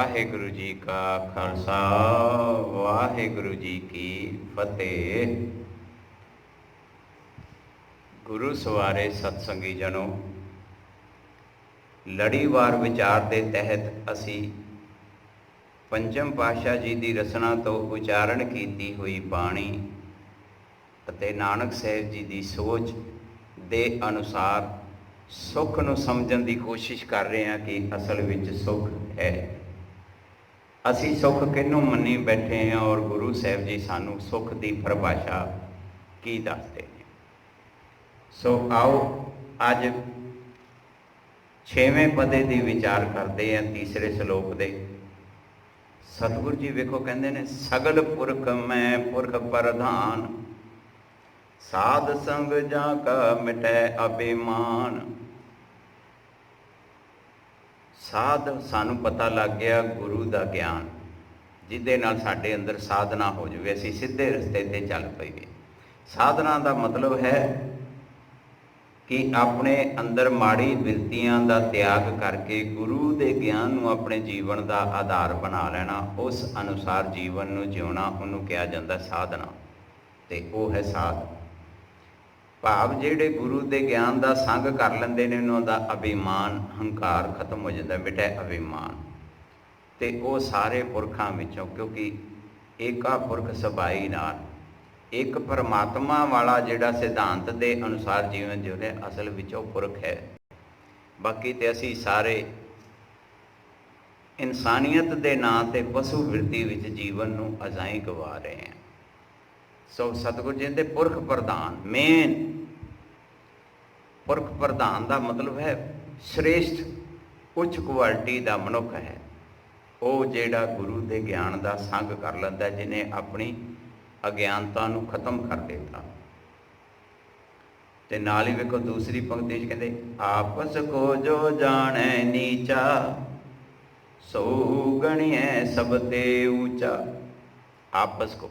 ਵਾਹਿਗੁਰੂ ਜੀ ਕਾ ਖਾਲਸਾ ਵਾਹਿਗੁਰੂ ਜੀ ਕੀ ਫਤਿਹ। ਗੁਰੂ ਸਵਾਰੇ ਸਤਸੰਗੀ ਜਨੋ, ਲੜੀਵਾਰ ਵਿਚਾਰ ਦੇ ਤਹਿਤ ਅਸੀਂ ਪੰਚਮ ਪਾਤਸ਼ਾਹ ਜੀ ਦੀ ਰਚਨਾ ਤੋਂ ਉਚਾਰਨ ਕੀਤੀ ਹੋਈ ਬਾਣੀ ਅਤੇ ਨਾਨਕ ਸਾਹਿਬ ਜੀ ਦੀ ਸੋਚ ਦੇ ਅਨੁਸਾਰ ਸੁੱਖ ਨੂੰ ਸਮਝਣ ਦੀ ਕੋਸ਼ਿਸ਼ ਕਰ ਰਹੇ ਹਾਂ ਕਿ ਅਸਲ ਵਿੱਚ ਸੁੱਖ ਹੈ। ਅਸੀਂ ਸੁੱਖ ਕਿਹਨੂੰ ਮੰਨੀ ਬੈਠੇ ਹਾਂ ਔਰ ਗੁਰੂ ਸਾਹਿਬ ਜੀ ਸਾਨੂੰ ਸੁੱਖ ਦੀ ਪਰਿਭਾਸ਼ਾ ਕੀ ਦੱਸਦੇ ਨੇ। ਸੋ ਆਓ ਅੱਜ 6ਵੇਂ ਪਦੇ ਦੀ ਵਿਚਾਰ ਕਰਦੇ ਹਾਂ, ਤੀਸਰੇ ਸ਼ਲੋਕ ਦੇ। ਸਤਿਗੁਰੂ ਜੀ ਵੇਖੋ ਕਹਿੰਦੇ ਨੇ, ਸਗਲ ਪੁਰਖ ਮੈਂ ਪੁਰਖ ਪ੍ਰਧਾਨ, ਸਾਧ ਸੰਗ ਜਾਂ ਕਾ ਮਿਟੈ ਅਭਿਮਾਨ। ਸਾਧ ਸਾਨੂੰ ਪਤਾ ਲੱਗ ਗਿਆ ਗੁਰੂ ਦਾ ਗਿਆਨ, ਜਿਹਦੇ ਨਾਲ ਸਾਡੇ ਅੰਦਰ ਸਾਧਨਾ ਹੋ ਜਾਵੇ, ਅਸੀਂ ਸਿੱਧੇ ਰਸਤੇ 'ਤੇ ਚੱਲ ਪਈਏ। ਸਾਧਨਾ ਦਾ ਮਤਲਬ ਹੈ ਕਿ ਆਪਣੇ ਅੰਦਰ ਮਾੜੀ ਬਿਰਤੀਆਂ ਦਾ ਤਿਆਗ ਕਰਕੇ ਗੁਰੂ ਦੇ ਗਿਆਨ ਨੂੰ ਆਪਣੇ ਜੀਵਨ ਦਾ ਆਧਾਰ ਬਣਾ ਲੈਣਾ, ਉਸ ਅਨੁਸਾਰ ਜੀਵਨ ਨੂੰ ਜਿਉਣਾ, ਉਹਨੂੰ ਕਿਹਾ ਜਾਂਦਾ ਸਾਧਨਾ। ਅਤੇ ਉਹ ਹੈ ਸਾਧ। ਭਾਵ ਜਿਹੜੇ ਗੁਰੂ ਦੇ ਗਿਆਨ ਦਾ ਸੰਗ ਕਰ ਲੈਂਦੇ ਨੇ, ਉਹਨਾਂ ਦਾ ਅਭਿਮਾਨ, ਹੰਕਾਰ ਖਤਮ ਹੋ ਜਾਂਦਾ, ਮਿਟੈ ਅਭਿਮਾਨ। ਅਤੇ ਉਹ ਸਾਰੇ ਪੁਰਖਾਂ ਵਿੱਚੋਂ, ਕਿਉਂਕਿ ਏਕਾ ਪੁਰਖ ਸਬਾਈ ਨਾਲ, ਇੱਕ ਪਰਮਾਤਮਾ ਵਾਲਾ ਜਿਹੜਾ ਸਿਧਾਂਤ ਦੇ ਅਨੁਸਾਰ ਜੀਵਨ ਜਿਉਂਦੇ, ਅਸਲ ਵਿੱਚ ਉਹ ਪੁਰਖ ਹੈ। ਬਾਕੀ ਤੇ ਅਸੀਂ ਸਾਰੇ ਇਨਸਾਨੀਅਤ ਦੇ ਨਾਂ 'ਤੇ ਪਸ਼ੂ ਬਿਰਤੀ ਵਿੱਚ ਜੀਵਨ ਨੂੰ ਅਜਾਈਂ ਗਵਾ ਰਹੇ ਹਾਂ। ਸੋ ਸਤਿਗੁਰੂ ਜੀ ਦੇ ਪੁਰਖ ਪ੍ਰਧਾਨ, ਮੇਨ ਪੁਰਖ ਪ੍ਰਧਾਨ ਦਾ ਮਤਲਬ ਹੈ ਸ੍ਰੇਸ਼ਠ, ਉੱਚ ਕੁਆਲਿਟੀ ਦਾ ਮਨੁੱਖ ਹੈ ਉਹ ਜਿਹੜਾ ਗੁਰੂ ਦੇ ਗਿਆਨ ਦਾ ਸੰਗ ਕਰ ਲੈਂਦਾ, ਜਿਹਨੇ ਆਪਣੀ ਅਗਿਆਨਤਾ ਨੂੰ ਖਤਮ ਕਰ ਦਿੱਤਾ। ਤੇ ਨਾਲ ਹੀ ਵੇਖੋ ਦੂਸਰੀ ਪੰਕਤੀ 'ਚ ਕਹਿੰਦੇ, ਆਪਸ ਕੋ ਜੋ ਜਾਣੈ ਨੀਚਾ, ਸੋ ਗਣਿਐ ਸਭ ਤੇ ਊਚਾ। ਆਪਸ ਕੋ,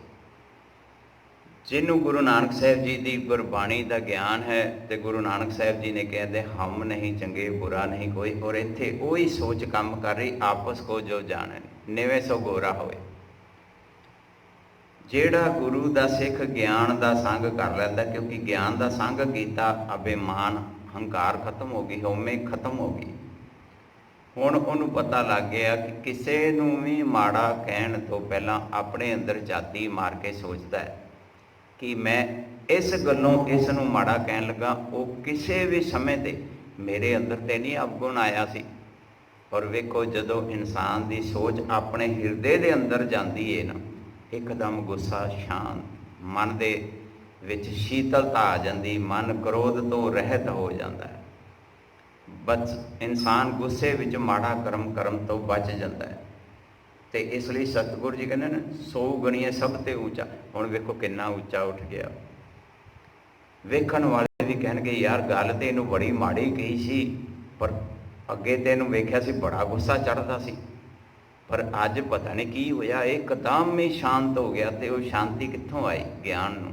ਜਿਹਨੂੰ ਗੁਰੂ ਨਾਨਕ ਸਾਹਿਬ ਜੀ ਦੀ ਗੁਰਬਾਣੀ ਦਾ ਗਿਆਨ ਹੈ, ਤੇ ਗੁਰੂ ਨਾਨਕ ਸਾਹਿਬ ਜੀ ਨੇ ਕਹਿੰਦੇ ਹਮ ਨਹੀਂ ਚੰਗੇ ਬੁਰਾ ਨਹੀਂ ਕੋਈ, ਔਰ ਇੱਥੇ ਉਹੀ ਸੋਚ ਕੰਮ ਕਰ ਰਹੀ, ਆਪਸ ਕੋ ਜੋ ਜਾਣੈ ਨਿਵੇਂ ਸੋ ਗੋਰਾ ਹੋਏ। ਜਿਹੜਾ ਗੁਰੂ ਦਾ ਸਿੱਖ ਗਿਆਨ ਦਾ ਸੰਗ ਕਰ ਲੈਂਦਾ, ਕਿਉਂਕਿ ਗਿਆਨ ਦਾ ਸੰਗ ਕੀਤਾ, ਅਭਿਮਾਨ ਹੰਕਾਰ ਖਤਮ ਹੋ ਗਈ, ਹਉਮੈ ਖਤਮ ਹੋ ਗਈ। ਹੁਣ ਉਹਨੂੰ ਪਤਾ ਲੱਗ ਗਿਆ ਕਿ ਕਿਸੇ ਨੂੰ ਵੀ ਮਾੜਾ ਕਹਿਣ ਤੋਂ ਪਹਿਲਾਂ ਆਪਣੇ ਅੰਦਰ ਝਾਤੀ ਮਾਰ ਕੇ ਸੋਚਦਾ ਹੈ ਕਿ ਮੈਂ ਇਸ ਗੱਲੋਂ ਇਸ ਨੂੰ ਮਾੜਾ ਕਹਿਣ ਲੱਗਾ, ਉਹ ਕਿਸੇ ਵੀ ਸਮੇਂ 'ਤੇ ਮੇਰੇ ਅੰਦਰ 'ਤੇ ਨਹੀਂ ਅਵਗੁਣ ਆਇਆ ਸੀ। ਔਰ ਵੇਖੋ ਜਦੋਂ ਇਨਸਾਨ ਦੀ ਸੋਚ ਆਪਣੇ ਹਿਰਦੇ ਦੇ ਅੰਦਰ ਜਾਂਦੀ ਹੈ ਨਾ, ਇੱਕਦਮ ਗੁੱਸਾ ਸ਼ਾਂਤ, ਮਨ ਦੇ ਵਿੱਚ ਸ਼ੀਤਲਤਾ ਆ ਜਾਂਦੀ, ਮਨ ਕ੍ਰੋਧ ਤੋਂ ਰਹਿਤ ਹੋ ਜਾਂਦਾ ਹੈ। ਇਨਸਾਨ ਗੁੱਸੇ ਵਿੱਚ ਮਾੜਾ ਕਰਮ ਕਰਨ ਤੋਂ ਬਚ ਜਾਂਦਾ ਹੈ। ਅਤੇ ਇਸ ਲਈ ਸਤਿਗੁਰੂ ਜੀ ਕਹਿੰਦੇ ਨੇ, ਸੋ ਗਣੀਏ ਸਭ ਤੇ ਉੱਚਾ। ਹੁਣ ਵੇਖੋ ਕਿੰਨਾ ਉੱਚਾ ਉੱਠ ਗਿਆ। ਵੇਖਣ ਵਾਲੇ ਵੀ ਕਹਿਣਗੇ ਯਾਰ ਗੱਲ ਤਾਂ ਇਹਨੂੰ ਬੜੀ ਮਾੜੀ ਕਹੀ ਸੀ, ਪਰ ਅੱਗੇ ਤਾਂ ਇਹਨੂੰ ਵੇਖਿਆ ਸੀ ਬੜਾ ਗੁੱਸਾ ਚੜ੍ਹਦਾ ਸੀ, ਪਰ ਅੱਜ ਪਤਾ ਨਹੀਂ ਕੀ ਹੋਇਆ, ਇੱਕਦਮ ਹੀ ਸ਼ਾਂਤ ਹੋ ਗਿਆ। ਅਤੇ ਉਹ ਸ਼ਾਂਤੀ ਕਿੱਥੋਂ ਆਈ? ਗਿਆਨ ਨੂੰ,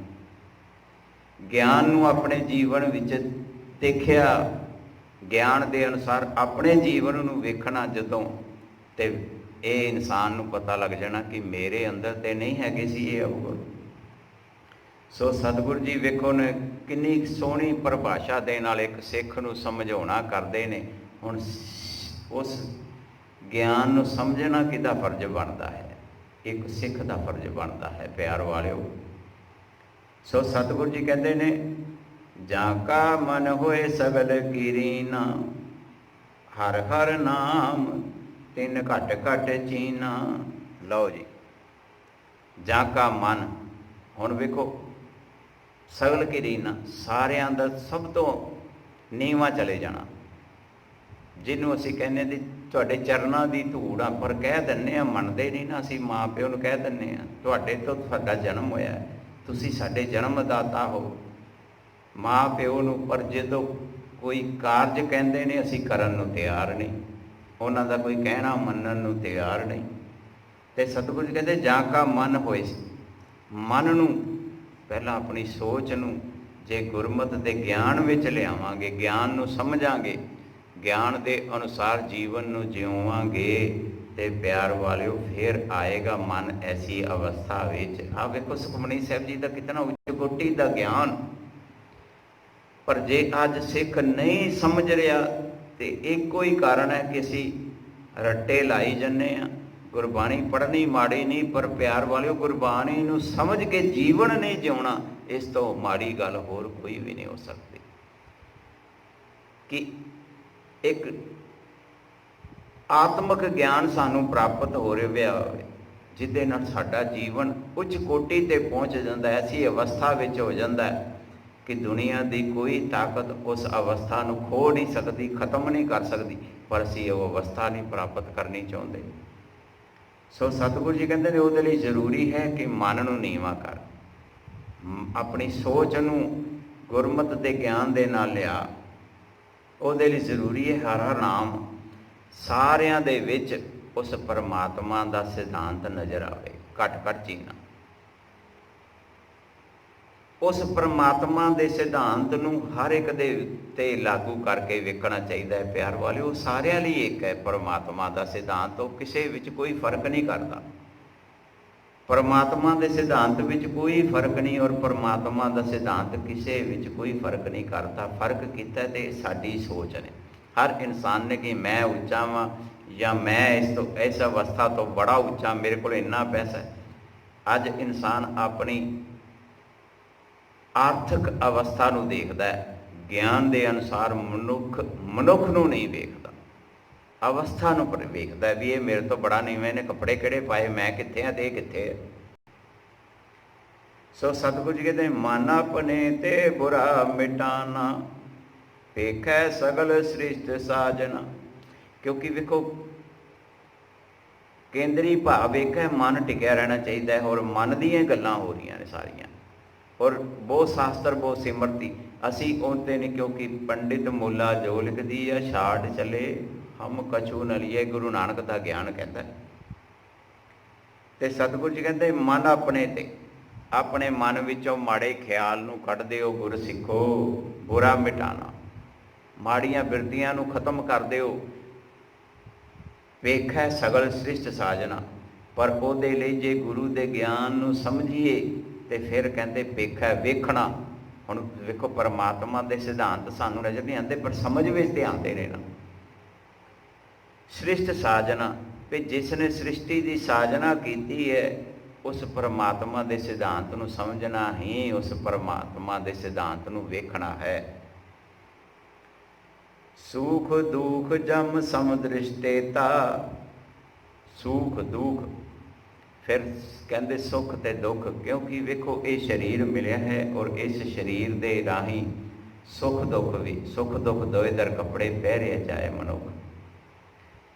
ਗਿਆਨ ਨੂੰ ਆਪਣੇ ਜੀਵਨ ਵਿੱਚ ਦੇਖਿਆ, ਗਿਆਨ ਦੇ ਅਨੁਸਾਰ ਆਪਣੇ ਜੀਵਨ ਨੂੰ ਵੇਖਣਾ ਜਦੋਂ, ਤੇ ਇਹ ਇਨਸਾਨ ਨੂੰ ਪਤਾ ਲੱਗ ਜਾਣਾ ਕਿ ਮੇਰੇ ਅੰਦਰ ਤੇ ਨਹੀਂ ਹੈਗੇ ਸੀ ਇਹ ਅਵਗੁਣ। ਸੋ ਸਤਿਗੁਰੂ ਜੀ ਵੇਖੋ ਨੇ ਕਿੰਨੀ ਸੋਹਣੀ ਪਰਿਭਾਸ਼ਾ ਦੇ ਨਾਲ ਇੱਕ ਸਿੱਖ ਨੂੰ ਸਮਝਾਉਣਾ ਕਰਦੇ ਨੇ। ਹੁਣ ਉਸ ਗਿਆਨ ਨੂੰ ਸਮਝਣਾ ਕਿਹਦਾ ਫਰਜ਼ ਬਣਦਾ ਹੈ? ਇੱਕ ਸਿੱਖ ਦਾ ਫਰਜ਼ ਬਣਦਾ ਹੈ ਪਿਆਰ ਵਾਲਿਓ। ਸੋ ਸਤਿਗੁਰੂ ਜੀ ਕਹਿੰਦੇ ਨੇ, ਜਾਂ ਕਾ ਮਨ ਹੋਏ ਸਗਲ ਕੀਰੀਨਾ, ਹਰ ਹਰ ਨਾਮ ਤਿੰਨ ਘਟ ਘਟ ਚੀਨਾ। ਲਓ ਜੀ, ਜਾਂ ਕਾ ਮਨ, ਹੁਣ ਵੇਖੋ ਸਗਲ ਕੀਰੀਨਾ, ਸਾਰਿਆਂ ਦਾ ਸਭ ਤੋਂ ਨੀਵਾਂ ਚਲੇ ਜਾਣਾ, ਜਿਹਨੂੰ ਅਸੀਂ ਕਹਿੰਦੇ ਦੀ ਤੁਹਾਡੇ ਚਰਨਾਂ ਦੀ ਧੂੜ ਆ, ਪਰ ਕਹਿ ਦਿੰਦੇ ਹਾਂ, ਮੰਨਦੇ ਨਹੀਂ ਨਾ ਅਸੀਂ। ਮਾਂ ਪਿਓ ਨੂੰ ਕਹਿ ਦਿੰਦੇ ਹਾਂ ਤੁਹਾਡੇ ਤੋਂ ਤੁਹਾਡਾ ਜਨਮ ਹੋਇਆ, ਤੁਸੀਂ ਸਾਡੇ ਜਨਮਦਾਤਾ ਹੋ, ਮਾਂ ਪਿਓ ਨੂੰ। ਪਰ ਜਦੋਂ ਕੋਈ ਕਾਰਜ ਕਹਿੰਦੇ ਨੇ ਅਸੀਂ ਕਰਨ ਨੂੰ ਤਿਆਰ ਨਹੀਂ, ਉਹਨਾਂ ਦਾ ਕੋਈ ਕਹਿਣਾ ਮੰਨਣ ਨੂੰ ਤਿਆਰ ਨਹੀਂ। ਅਤੇ ਸਤਿਗੁਰੂ ਜੀ ਕਹਿੰਦੇ, ਜਾਂ ਕਾ ਮਨ ਹੋਏ, ਮਨ ਨੂੰ ਪਹਿਲਾਂ ਆਪਣੀ ਸੋਚ ਨੂੰ ਜੇ ਗੁਰਮਤਿ ਦੇ ਗਿਆਨ ਵਿੱਚ ਲਿਆਵਾਂਗੇ, ਗਿਆਨ ਨੂੰ ਸਮਝਾਂਗੇ, ਗਿਆਨ ਦੇ ਅਨੁਸਾਰ ਜੀਵਨ ਨੂੰ ਜਿਉਵਾਂਗੇ ਤੇ ਪਿਆਰ ਵਾਲਿਓ ਫਿਰ ਆਏਗਾ ਮਨ ਐਸੀ ਅਵਸਥਾ ਵਿੱਚ। ਆਹ ਵੇਖੋ ਸੁਖਮਨੀ ਸਾਹਿਬ ਜੀ ਦਾ ਕਿਤਨਾ ਉੱਚ ਕੋਟੀ ਦਾ ਗਿਆਨ। ਪਰ ਜੇ ਅੱਜ ਸਿੱਖ ਨਹੀਂ ਸਮਝ ਰਿਹਾ ਤੇ ਇੱਕੋ ਹੀ ਕਾਰਨ ਹੈ ਕਿ ਅਸੀਂ ਰੱਟੇ ਲਾਈ ਜੰਨੇ ਆ। ਗੁਰਬਾਣੀ ਪੜ੍ਹਨੀ ਮਾੜੀ ਨਹੀਂ, ਪਰ ਪਿਆਰ ਵਾਲਿਓ ਗੁਰਬਾਣੀ ਨੂੰ ਸਮਝ ਕੇ ਜੀਵਨ ਨਹੀਂ ਜਿਉਣਾ, ਇਸ ਤੋਂ ਮਾੜੀ ਗੱਲ ਹੋਰ ਕੋਈ ਵੀ ਨਹੀਂ ਹੋ ਸਕਦੀ। ਕਿ ਇੱਕ ਆਤਮਿਕ ਗਿਆਨ ਸਾਨੂੰ ਪ੍ਰਾਪਤ ਹੋ ਰਿਹਾ ਹੋਵੇ, ਜਿਹਦੇ ਨਾਲ ਸਾਡਾ ਜੀਵਨ ਉੱਚ ਕੋਟੀ ਤੇ ਪਹੁੰਚ ਜਾਂਦਾ, ਐਸੀ ਅਵਸਥਾ ਵਿੱਚ ਹੋ ਜਾਂਦਾ ਕਿ ਦੁਨੀਆ ਦੀ ਕੋਈ ਤਾਕਤ ਉਸ ਅਵਸਥਾ ਨੂੰ ਖੋਹ ਨਹੀਂ ਸਕਦੀ, ਖਤਮ ਨਹੀਂ ਕਰ ਸਕਦੀ, ਪਰ ਅਸੀਂ ਉਹ ਅਵਸਥਾ ਨਹੀਂ ਪ੍ਰਾਪਤ ਕਰਨੀ ਚਾਹੁੰਦੇ। ਸੋ ਸਤਿਗੁਰੂ ਜੀ ਕਹਿੰਦੇ ਨੇ ਉਹਦੇ ਲਈ ਜ਼ਰੂਰੀ ਹੈ ਕਿ ਮਨ ਨੂੰ ਨੀਵਾਂ ਕਰ, ਆਪਣੀ ਸੋਚ ਨੂੰ ਗੁਰਮਤਿ ਦੇ ਗਿਆਨ ਦੇ ਨਾਲ ਲਿਆ। ਉਹਦੇ ਲਈ ਜ਼ਰੂਰੀ ਹੈ ਹਰ ਹਰ ਨਾਮ ਸਾਰਿਆਂ ਦੇ ਵਿੱਚ ਉਸ ਪਰਮਾਤਮਾ ਦਾ ਸਿਧਾਂਤ ਨਜ਼ਰ ਆਵੇ, ਘੱਟ ਘੱਟ ਜੀਣਾ। ਉਸ ਪਰਮਾਤਮਾ ਦੇ ਸਿਧਾਂਤ ਨੂੰ ਹਰ ਇੱਕ ਦੇ ਉੱਤੇ ਲਾਗੂ ਕਰਕੇ ਵੇਖਣਾ ਚਾਹੀਦਾ ਹੈ। ਪਿਆਰ ਵਾਲਿਓ, ਉਹ ਸਾਰਿਆਂ ਲਈ ਇੱਕ ਹੈ ਪਰਮਾਤਮਾ ਦਾ ਸਿਧਾਂਤ, ਉਹ ਕਿਸੇ ਵਿੱਚ ਕੋਈ ਫਰਕ ਨਹੀਂ ਕਰਦਾ। ਪਰਮਾਤਮਾ ਦੇ ਸਿਧਾਂਤ ਵਿੱਚ ਕੋਈ ਫਰਕ ਨਹੀਂ, ਔਰ ਪਰਮਾਤਮਾ ਦਾ ਸਿਧਾਂਤ ਕਿਸੇ ਵਿੱਚ ਕੋਈ ਫਰਕ ਨਹੀਂ ਕਰਦਾ। ਫਰਕ ਕੀਤਾ ਤੇ ਸਾਡੀ ਸੋਚ ਨੇ। ਹਰ ਇਨਸਾਨ ਨੇ ਕਿ ਮੈਂ ਉੱਚਾ ਵਾਂ ਜਾਂ ਮੈਂ ਇਸ ਅਵਸਥਾ ਤੋਂ ਬੜਾ ਉੱਚਾ, ਮੇਰੇ ਕੋਲ ਇੰਨਾ ਪੈਸਾ ਹੈ। ਅੱਜ ਇਨਸਾਨ ਆਪਣੀ ਆਰਥਿਕ ਅਵਸਥਾ ਨੂੰ ਦੇਖਦਾ ਹੈ, ਗਿਆਨ ਦੇ ਅਨੁਸਾਰ ਮਨੁੱਖ ਨੂੰ ਨਹੀਂ ਵੇਖਦਾ, ਅਵਸਥਾ ਨੂੰ ਵੇਖਦਾ ਵੀ ਇਹ ਮੇਰੇ ਤੋਂ ਬੜਾ ਨੀਵਾਂ, ਇਹਨੇ ਕੱਪੜੇ ਕਿਹੜੇ ਪਾਏ, ਮੈਂ ਕਿੱਥੇ ਹਾਂ ਤੇ ਇਹ ਕਿੱਥੇ ਹੈ। ਸੋ ਸਤਿਗੁਰੂ ਜੀ ਕਹਿੰਦੇ ਮਨ ਆਪਣੇ ਤੇ ਬੁਰਾ ਮਿਟਾਨਾ, ਵੇਖੈ ਸਗਲ ਸ੍ਰਿਸ਼ਟ ਸਾਜਨਾ। ਕਿਉਂਕਿ ਵੇਖੋ ਕੇਂਦਰੀ ਭਾਵ ਵੇਖੈ, ਮਨ ਟਿਕਿਆ ਰਹਿਣਾ ਚਾਹੀਦਾ ਹੈ, ਔਰ ਮਨ ਦੀਆਂ ਗੱਲਾਂ ਹੋ ਰਹੀਆਂ ਨੇ ਸਾਰੀਆਂ, ਔਰ ਬਹੁਤ ਸ਼ਾਸਤਰ ਬਹੁਤ ਸਿਮਰਤੀ ਅਸੀਂ ਉਹਦੇ ਨਹੀਂ। ਕਿਉਂਕਿ ਪੰਡਿਤ ਮੁੱਲਾ ਜੋ ਲਿਖਦੀ ਆ ਛਾੜ ਚਲੇ ਹਮ ਕਛੂ ਨ ਲਈਏ, ਗੁਰੂ ਨਾਨਕ ਦਾ ਗਿਆਨ ਕਹਿੰਦਾ। ਤੇ ਸਤਿਗੁਰੂ ਜੀ ਕਹਿੰਦੇ ਮਨ ਆਪਣੇ ਤੇ, ਆਪਣੇ ਮਨ ਵਿੱਚੋਂ ਮਾੜੇ ਖਿਆਲ ਨੂੰ ਕੱਢ ਦਿਓ ਗੁਰ ਸਿੱਖੋ, ਬੁਰਾ ਮਿਟਾਣਾ, ਮਾੜੀਆਂ ਬਿਰਤੀਆਂ ਨੂੰ ਖਤਮ ਕਰ ਦਿਓ। ਵੇਖੈ ਸਗਲ ਸ੍ਰਿਸ਼ਟ ਸਾਜਨਾ, ਪਰ ਉਹਦੇ ਲਈ ਜੇ ਗੁਰੂ ਦੇ ਗਿਆਨ ਨੂੰ ਸਮਝੀਏ ਤੇ ਫਿਰ ਕਹਿੰਦੇ ਵੇਖੈ ਵੇਖਣਾ। ਹੁਣ ਵੇਖੋ ਪਰਮਾਤਮਾ ਦੇ ਸਿਧਾਂਤ ਸਾਨੂੰ ਨਜ਼ਰ ਨਹੀਂ ਆਉਂਦੇ, ਪਰ ਸਮਝ ਵਿੱਚ ਤੇ ਆਉਂਦੇ ਨੇ ਨਾ। ਸ੍ਰਿਸ਼ਟ ਸਾਜਨਾ, ਵੀ ਜਿਸ ਨੇ ਸ੍ਰਿਸ਼ਟੀ ਦੀ ਸਾਜਨਾ ਕੀਤੀ ਹੈ ਉਸ ਪਰਮਾਤਮਾ ਦੇ ਸਿਧਾਂਤ ਨੂੰ ਸਮਝਣਾ ਹੀ ਉਸ ਪਰਮਾਤਮਾ ਦੇ ਸਿਧਾਂਤ ਨੂੰ ਵੇਖਣਾ ਹੈ। ਸੁਖ ਦੁਖ ਜਮ ਸਮਦ੍ਰਿਸ਼ਟੇਤਾ, ਸੁਖ ਦੁਖ, ਫਿਰ ਕਹਿੰਦੇ ਸੁੱਖ ਤੇ ਦੁੱਖ, ਕਿਉਂਕਿ ਵੇਖੋ ਇਹ ਸਰੀਰ ਮਿਲਿਆ ਹੈ ਔਰ ਇਸ ਸਰੀਰ ਦੇ ਰਾਹੀਂ ਸੁੱਖ ਦੁੱਖ ਵੀ, ਸੁੱਖ ਦੁੱਖ ਦੋਏ ਦਰ ਕੱਪੜੇ ਪਹਿਰਿਆ ਜਾਏ ਮਨੁੱਖ।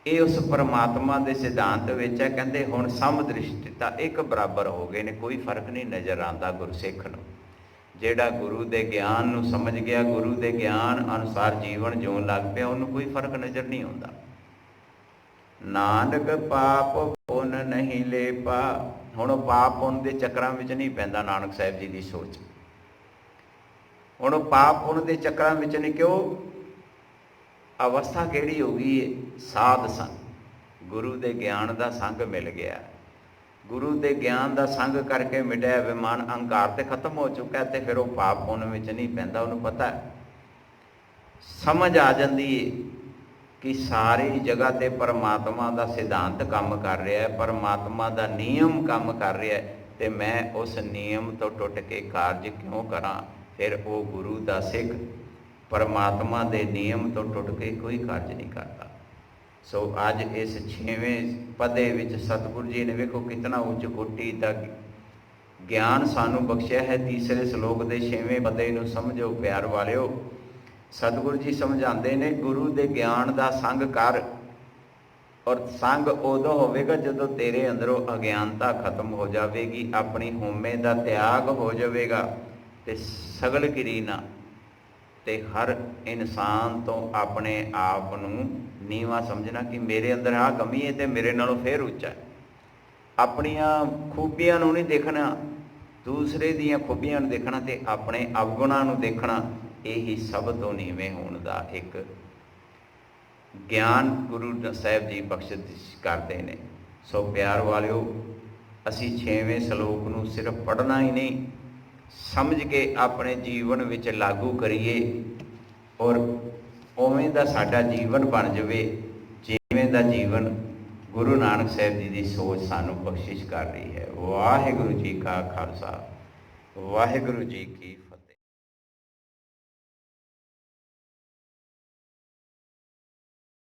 ਇਹ ਉਸ ਪਰਮਾਤਮਾ ਦੇ ਸਿਧਾਂਤ ਵਿੱਚ ਹੈ। ਕਹਿੰਦੇ ਹੁਣ ਸਮਦ੍ਰਿਸ਼ਟਤਾ, ਇੱਕ ਬਰਾਬਰ ਹੋ ਗਏ ਨੇ, ਕੋਈ ਫਰਕ ਨਹੀਂ ਨਜ਼ਰ ਆਉਂਦਾ ਗੁਰਸਿੱਖ ਨੂੰ। ਜਿਹੜਾ ਗੁਰੂ ਦੇ ਗਿਆਨ ਨੂੰ ਸਮਝ ਗਿਆ, ਗੁਰੂ ਦੇ ਗਿਆਨ ਅਨੁਸਾਰ ਜੀਵਨ ਜਿਉਣ ਲੱਗ ਪਿਆ, ਉਹਨੂੰ ਕੋਈ ਫਰਕ ਨਜ਼ਰ ਨਹੀਂ ਆਉਂਦਾ। ਨਾਨਕ ਪਾਪ ਪੁੰਨ ਨਹੀਂ ਲੇਪਾ, ਹੁਣ ਉਹ ਪਾਪ ਪੁੰਨ ਦੇ ਚੱਕਰਾਂ ਵਿੱਚ ਨਹੀਂ ਪੈਂਦਾ। ਨਾਨਕ ਸਾਹਿਬ ਜੀ ਦੀ ਸੋਚ ਹੁਣ ਉਹ ਪਾਪ ਪੁੰਨ ਦੇ ਚੱਕਰਾਂ ਵਿੱਚ ਨਹੀਂ। ਕਿਉਂ? ਅਵਸਥਾ ਕਿਹੜੀ ਹੋ ਗਈ ਹੈ? ਸਾਧ ਸੰਗ, ਗੁਰੂ ਦੇ ਗਿਆਨ ਦਾ ਸੰਗ ਮਿਲ ਗਿਆ। ਗੁਰੂ ਦੇ ਗਿਆਨ ਦਾ ਸੰਗ ਕਰਕੇ ਮਿਟਿਆ ਅਭਿਮਾਨ, ਅਹੰਕਾਰ ਤੇ ਖਤਮ ਹੋ ਚੁੱਕਾ, ਤੇ ਫਿਰ ਉਹ ਪਾਪ ਪੁੰਨ ਵਿੱਚ ਨਹੀਂ ਪੈਂਦਾ। ਉਹਨੂੰ ਪਤਾ ਹੈ, ਸਮਝ ਆ ਜਾਂਦੀ ਹੈ ਕਿ ਸਾਰੀ ਜਗ੍ਹਾ ਤੇ ਪਰਮਾਤਮਾ ਦਾ ਸਿਧਾਂਤ ਕੰਮ ਕਰ ਰਿਹਾ ਹੈ, ਪਰਮਾਤਮਾ ਦਾ ਨਿਯਮ ਕੰਮ ਕਰ ਰਿਹਾ ਹੈ, ਤੇ ਮੈਂ ਉਸ ਨਿਯਮ ਤੋਂ ਟੁੱਟ ਕੇ ਕਾਰਜ ਕਿਉਂ ਕਰਾਂ। ਫਿਰ ਉਹ ਗੁਰੂ ਦਾ ਸਿੱਖ ਪਰਮਾਤਮਾ ਦੇ ਨਿਯਮ ਤੋਂ ਟੁੱਟ ਕੇ ਕੋਈ ਕਾਰਜ ਨਹੀਂ ਕਰਦਾ। ਸੋ ਅੱਜ ਇਸ 6ਵੇਂ ਪਦੇ ਵਿੱਚ ਸਤਿਗੁਰੂ ਜੀ ਨੇ ਵੇਖੋ ਕਿਤਨਾ ਉੱਚ ਕੋਟੀ ਦਾ ਗਿਆਨ ਸਾਨੂੰ ਬਖਸ਼ਿਆ ਹੈ। ਤੀਸਰੇ ਸ਼ਲੋਕ ਦੇ 6ਵੇਂ ਪਦੇ ਨੂੰ ਸਮਝੋ ਪਿਆਰ ਵਾਲਿਓ। ਸਤਿਗੁਰੂ ਜੀ ਸਮਝਾਉਂਦੇ ਨੇ ਗੁਰੂ ਦੇ ਗਿਆਨ ਦਾ ਸੰਗ ਕਰ, ਔਰ ਸੰਗ ਉਦੋਂ ਹੋਵੇਗਾ ਜਦੋਂ ਤੇਰੇ ਅੰਦਰੋਂ ਅਗਿਆਨਤਾ ਖਤਮ ਹੋ ਜਾਵੇਗੀ, ਆਪਣੀ ਹਉਮੈ ਦਾ ਤਿਆਗ ਹੋ ਜਾਵੇਗਾ, ਤੇ ਸਗਲ ਕਿਰੀਨਾ, ਤੇ ਹਰ ਇਨਸਾਨ ਤੋਂ ਆਪਣੇ ਆਪ ਨੂੰ ਨੀਵਾਂ ਸਮਝਣਾ ਕਿ ਮੇਰੇ ਅੰਦਰ ਆਹ ਕਮੀ ਹੈ ਤੇ ਮੇਰੇ ਨਾਲੋਂ ਫੇਰ ਉੱਚਾ ਹੈ। ਆਪਣੀਆਂ ਖੂਬੀਆਂ ਨੂੰ ਨਹੀਂ ਦੇਖਣਾ, ਦੂਸਰੇ ਦੀਆਂ ਖੂਬੀਆਂ ਨੂੰ ਦੇਖਣਾ, ਤੇ ਆਪਣੇ ਅਵਗੁਣਾਂ ਨੂੰ ਦੇਖਣਾ। ਇਹੀ ਸਭ ਤੋਂ ਨੀਵੇਂ ਹੋਣ ਦਾ ਇੱਕ ਗਿਆਨ ਗੁਰੂ ਸਾਹਿਬ ਜੀ ਬਖਸ਼ਿਸ਼ ਕਰਦੇ ਨੇ। ਸੋ ਪਿਆਰ ਵਾਲਿਓ, ਅਸੀਂ 6ਵੇਂ ਸ਼ਲੋਕ ਨੂੰ ਸਿਰਫ ਪੜ੍ਹਨਾ ਹੀ ਨਹੀਂ, ਸਮਝ ਕੇ ਆਪਣੇ ਜੀਵਨ ਵਿੱਚ ਲਾਗੂ ਕਰੀਏ ਔਰ ਉਵੇਂ ਦਾ ਸਾਡਾ ਜੀਵਨ ਬਣ ਜਾਵੇ ਜਿਵੇਂ ਦਾ ਜੀਵਨ ਗੁਰੂ ਨਾਨਕ ਸਾਹਿਬ ਜੀ ਦੀ ਸੋਚ ਸਾਨੂੰ ਬਖਸ਼ਿਸ਼ ਕਰ ਰਹੀ ਹੈ। ਵਾਹਿਗੁਰੂ ਜੀ ਕਾ ਖਾਲਸਾ, ਵਾਹਿਗੁਰੂ ਜੀ ਕੀ